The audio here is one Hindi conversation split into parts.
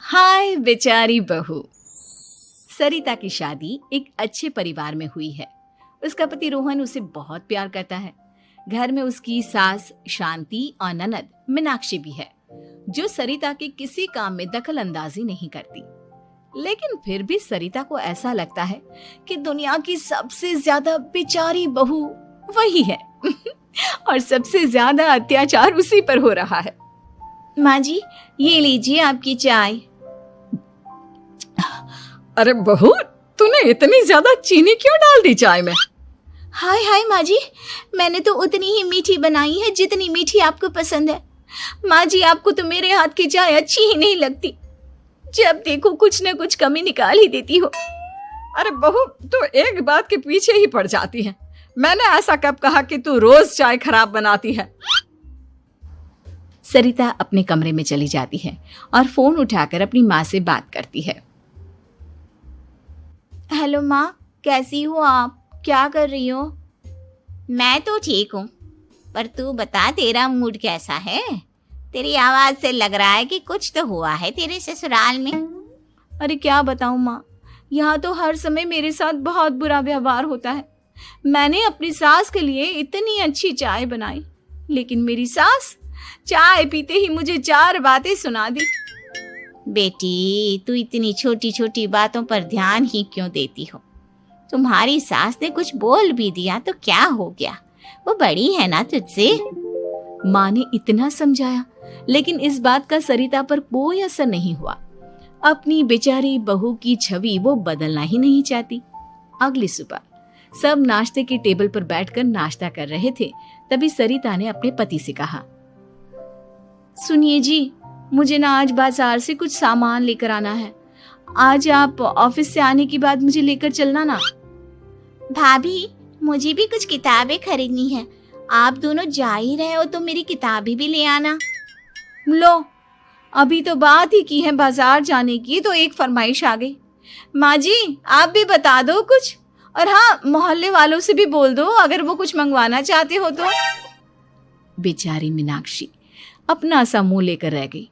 हाय बेचारी बहू। सरिता की शादी एक अच्छे परिवार में हुई है। उसका पति रोहन उसे बहुत प्यार करता है। घर में उसकी सास शांति और ननद मीनाक्षी भी है, जो सरिता के किसी काम में दखल अंदाजी नहीं करती। लेकिन फिर भी सरिता को ऐसा लगता है कि दुनिया की सबसे ज्यादा बेचारी बहू वही है और सबसे ज्यादा अत्याचार उसी पर हो रहा है। माँ जी, ये लीजिए आपकी चाय। अरे बहू, तूने इतनी ज्यादा चीनी क्यों डाल दी चाय में? हाय हाय माँ जी, मैंने तो उतनी ही मीठी बनाई है जितनी मीठी आपको पसंद है। माँ जी, आपको तो मेरे हाथ की चाय अच्छी ही नहीं लगती। जब देखो कुछ न कुछ कमी निकाल ही देती हो। अरे बहू, तू एक बात के पीछे ही पड़ जाती है। मैंने ऐसा कब कहा कि तू रोज चाय खराब बनाती है? सरिता अपने कमरे में चली जाती है और फोन उठाकर अपनी माँ से बात करती है। हेलो माँ, कैसी हो आप? क्या कर रही हो? मैं तो ठीक हूँ, पर तू बता, तेरा मूड कैसा है? तेरी आवाज से लग रहा है कि कुछ तो हुआ है तेरे ससुराल में। अरे क्या बताऊँ माँ, यहाँ तो हर समय मेरे साथ बहुत बुरा व्यवहार होता है। मैंने अपनी सास के लिए इतनी अच्छी चाय बनाई, लेकिन मेरी सास चाय पीते ही मुझे 4 बातें सुना दी। बेटी, तू इतनी छोटी छोटी बातों पर ध्यान ही क्यों देती हो? तुम्हारी सास ने कुछ बोल भी दिया तो क्या हो गया, वो बड़ी है ना तुझसे। माँ ने इतना समझाया, लेकिन इस बात का सरिता पर कोई असर नहीं हुआ। अपनी बेचारी बहू की छवि वो बदलना ही नहीं चाहती। अगली सुबह सब नाश्ते की टेबल पर बैठकर नाश्ता कर रहे थे, तभी सरिता ने अपने पति से कहा, सुनिए जी, मुझे ना आज बाजार से कुछ सामान लेकर आना है। आज आप ऑफिस से आने के बाद मुझे लेकर चलना ना। भाभी, मुझे भी कुछ किताबें खरीदनी है। आप दोनों जा ही रहे हो तो मेरी किताबें भी ले आना। लो, अभी तो बात ही की है बाजार जाने की, तो एक फरमाइश आ गई। माँ जी, आप भी बता दो कुछ, और हाँ, मोहल्ले वालों से भी बोल दो अगर वो कुछ मंगवाना चाहते हो तो। बेचारी मीनाक्षी अपना सा मुंह लेकर रह गई।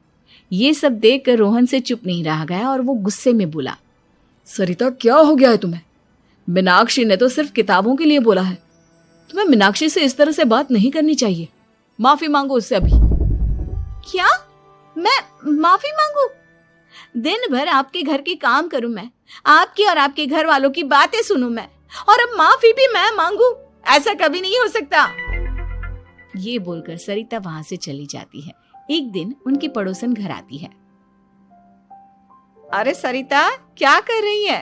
ये सब देखकर रोहन से चुप नहीं रह गया और वो गुस्से में बोला, सरिता, क्या हो गया है तुम्हें? मीनाक्षी ने तो सिर्फ किताबों के लिए बोला है। तुम्हें मीनाक्षी से इस तरह से बात नहीं करनी चाहिए। माफी मांगो उससे अभी। क्या? मैं माफी मांगू? दिन भर आपके घर के काम करूं मैं, आपकी और आपके घर वालों की बातें सुनूं मैं, और अब माफी भी मैं मांगू? ऐसा कभी नहीं हो सकता। ये बोलकर सरिता वहां से चली जाती है। एक दिन उनकी पड़ोसन घर आती है। अरे सरिता, क्या कर रही है?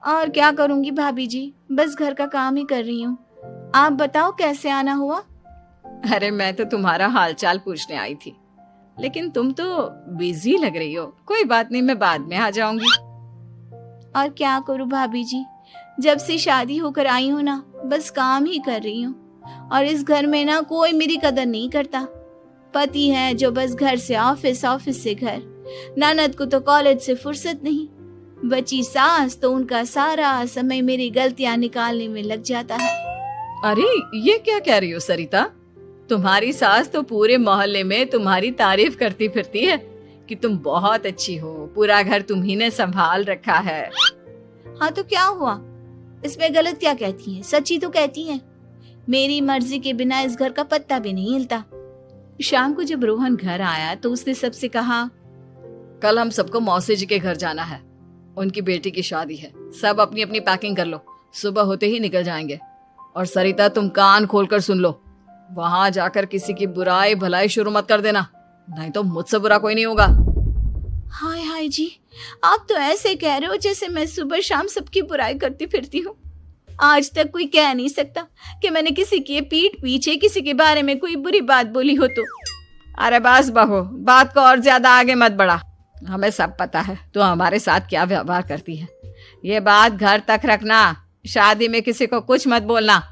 और क्या करूंगी भाभी जी, बस घर का काम ही कर रही हूँ। आप बताओ कैसे आना हुआ? अरे मैं तो तुम्हारा हालचाल पूछने आई थी, लेकिन तुम तो बिजी लग रही हो। कोई बात नहीं, मैं बाद में आ जाऊंगी। और क्या करूं भाभी जी, जब से शादी होकर आई हूँ ना, बस काम ही कर रही हूँ। और इस घर में ना कोई मेरी कदर नहीं करता। पति है जो बस घर से ऑफिस, ऑफिस से घर। ननद को तो कॉलेज से फुर्सत नहीं। बची सास तो उनका सारा समय मेरी गलतियां निकालने में लग जाता है। अरे ये क्या कह रही हो सरिता? तुम्हारी सास तो पूरे मोहल्ले में तुम्हारी तारीफ करती फिरती है कि तुम बहुत अच्छी हो, पूरा घर तुम्ही ने संभाल रखा है। हाँ तो क्या हुआ, इसमें गलत क्या कहती है? सच्ची तो कहती है। मेरी मर्जी के बिना इस घर का पत्ता भी नहीं हिलता। शाम को जब रोहन घर आया तो उसने सबसे कहा, कल हम सबको मौसी जी के घर जाना है। उनकी बेटी की शादी है। सब अपनी अपनी पैकिंग कर लो, सुबह होते ही निकल जाएंगे। और सरिता, तुम कान खोलकर सुन लो, वहां जाकर किसी की बुराई भलाई शुरू मत कर देना, नहीं तो मुझसे बुरा कोई नहीं होगा। हाय हाय जी, आप तो ऐसे कह रहे हो जैसे मैं सुबह शाम सबकी बुराई करती फिरती हूँ। आज तक कोई कह नहीं सकता कि मैंने किसी की पीठ पीछे किसी के बारे में कोई बुरी बात बोली हो तो। अरे बस बहू, बात को और ज्यादा आगे मत बढ़ा। हमें सब पता है तू हमारे साथ क्या व्यवहार करती है। ये बात घर तक रखना, शादी में किसी को कुछ मत बोलना,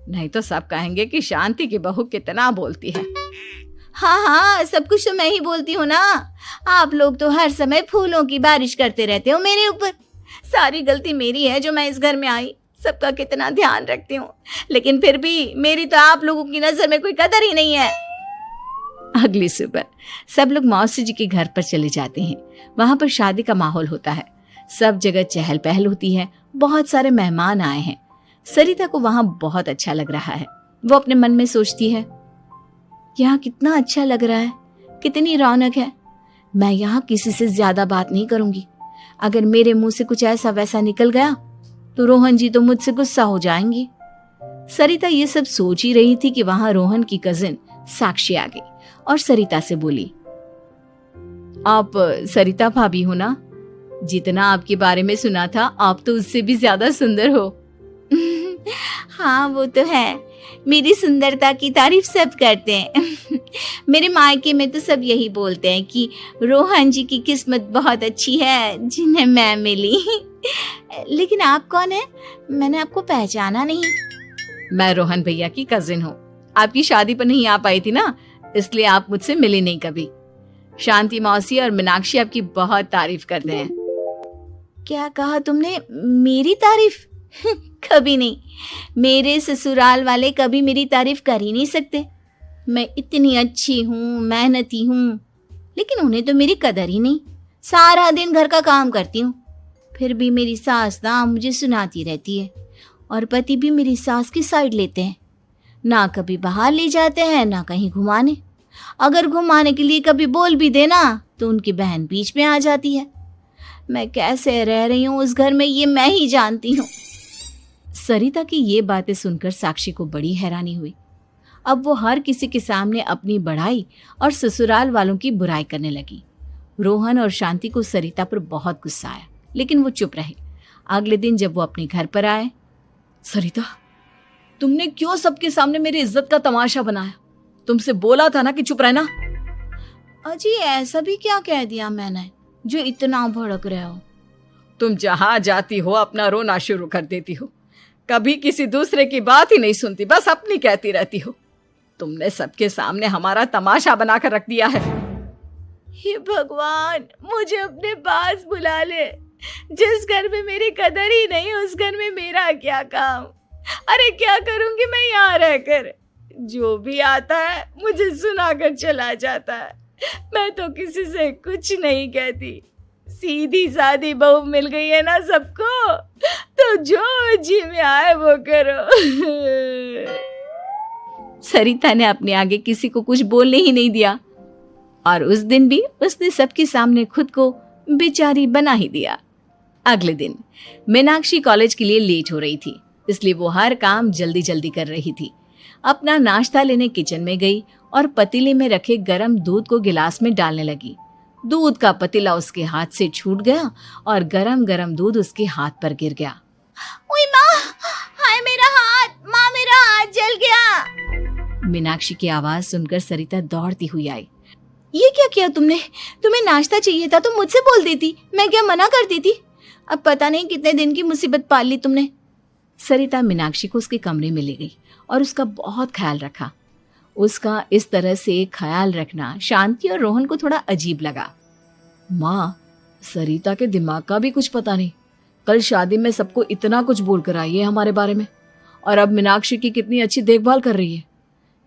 नहीं तो सब कहेंगे कि शांति की बहू कितना बोलती है। हाँ हाँ, सब कुछ तो मैं ही बोलती हूँ ना। आप लोग तो हर समय फूलों की बारिश करते रहते हो मेरे ऊपर। सारी गलती मेरी है जो मैं इस घर में आई। सबका कितना ध्यान रखती हूँ, लेकिन फिर भी मेरी तो आप लोगों की नजर में कोई कदर ही नहीं है। अगली सुबह सब लोग मौसी जी के घर पर चले जाते हैं। वहां पर शादी का माहौल होता है, सब जगह चहल पहल होती है, बहुत सारे मेहमान आए हैं। सरिता को वहां बहुत अच्छा लग रहा है। वो अपने मन में सोचती है, यहाँ कितना अच्छा लग रहा है, कितनी रौनक है। मैं यहाँ किसी से ज्यादा बात नहीं करूंगी। अगर मेरे मुंह से कुछ ऐसा वैसा निकल गया तो रोहन जी तो मुझसे गुस्सा हो जाएंगी। सरिता ये सब सोच ही रही थी कि वहां रोहन की कजिन साक्षी आ गई और सरिता से बोली, आप सरिता भाभी हो ना? जितना आपके बारे में सुना था आप तो उससे भी ज्यादा सुंदर हो। हाँ वो तो है, मेरी सुंदरता की तारीफ सब करते हैं। मेरे मायके में तो सब यही बोलते हैं कि रोहन जी की किस्मत बहुत अच्छी है जिन्हें मैं मिली। लेकिन आप कौन है? मैंने आपको पहचाना नहीं। मैं रोहन भैया की कजिन हूँ। आपकी शादी पर नहीं आ पाई थी ना, इसलिए आप मुझसे मिली नहीं कभी। शांति मौसी और मीनाक्षी आपकी बहुत तारीफ करते हैं। क्या कहा तुमने? मेरी तारीफ? कभी नहीं। मेरे ससुराल वाले कभी मेरी तारीफ कर ही नहीं सकते। मैं इतनी अच्छी हूँ, मेहनती हूँ, लेकिन उन्हें तो मेरी कदर ही नहीं। सारा दिन घर का काम करती हूँ, फिर भी मेरी सास ना मुझे सुनाती रहती है और पति भी मेरी सास की साइड लेते हैं। ना कभी बाहर ले जाते हैं ना कहीं घुमाने। अगर घुमाने के लिए कभी बोल भी देना तो उनकी बहन बीच में आ जाती है। मैं कैसे रह रही हूँ उस घर में ये मैं ही जानती हूँ। सरिता की ये बातें सुनकर साक्षी को बड़ी हैरानी हुई। अब वो हर किसी के सामने अपनी बढ़ाई और ससुराल वालों की बुराई करने लगी। रोहन और शांति को सरिता पर बहुत गुस्सा आया, लेकिन वो चुप रहे। अगले दिन जब वो अपने घर पर आए, सरिता, तुमने क्यों सबके सामने मेरी इज्जत का तमाशा बनाया? तुमसे बोला था ना कि चुप रहना। अजी ऐसा भी क्या कह दिया मैंने जो इतना भड़क रहे हो? तुम जहां जाती हो अपना रोना शुरू कर देती हो, कभी किसी दूसरे की बात ही नहीं सुनती, बस अपनी कहती रहती हो। तुमने सबके सामने हमारा तमाशा बनाकर रख दिया है। हे भगवान, मुझे अपने पास बुला ले। जिस घर में मेरी कदर ही नहीं उस घर में मेरा क्या काम? अरे क्या करूंगी मैं यहाँ रहकर? जो भी आता है मुझे सुनाकर चला जाता है। मैं तो किसी से कुछ नहीं कहती। सीधी सादी बहू मिल गई है ना सबको, तो जो जी में आए वो करो। सरिता ने अपने आगे किसी को कुछ बोलने ही नहीं दिया और उस दिन भी उसने सबके सामने खुद को बेचारी बना ही दिया। अगले दिन मीनाक्षी कॉलेज के लिए लेट हो रही थी, इसलिए वो हर काम जल्दी जल्दी कर रही थी। अपना नाश्ता लेने किचन में गई और पतीले में रखे गरम दूध को गिलास में डालने लगी। दूध का पतीला उसके हाथ से छूट गया और गरम गरम दूध उसके हाथ पर गिर गया। ओए माँ, हाय मेरा हाथ, माँ मेरा हाथ जल गया। मीनाक्षी की आवाज सुनकर सरिता दौड़ती हुई आई। ये क्या किया तुमने? तुम्हें नाश्ता चाहिए था तो मुझसे बोल देती, मैं क्या मना करती थी? अब पता नहीं कितने दिन की मुसीबत पाल ली तुमने। सरिता मीनाक्षी को उसके कमरे में ले गई और उसका बहुत ख्याल रखा। उसका इस तरह से ख्याल रखना शांति और रोहन को थोड़ा अजीब लगा। माँ, सरिता के दिमाग का भी कुछ पता नहीं। कल शादी में सबको इतना कुछ बोल कर आई है हमारे बारे में, और अब मीनाक्षी की कितनी अच्छी देखभाल कर रही है।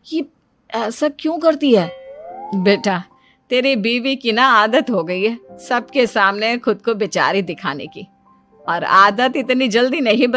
ये ऐसा क्यों करती है? बेटा, तेरी बीवी की ना आदत हो गई है सबके सामने खुद को बेचारी दिखाने की, और आदत इतनी जल्दी नहीं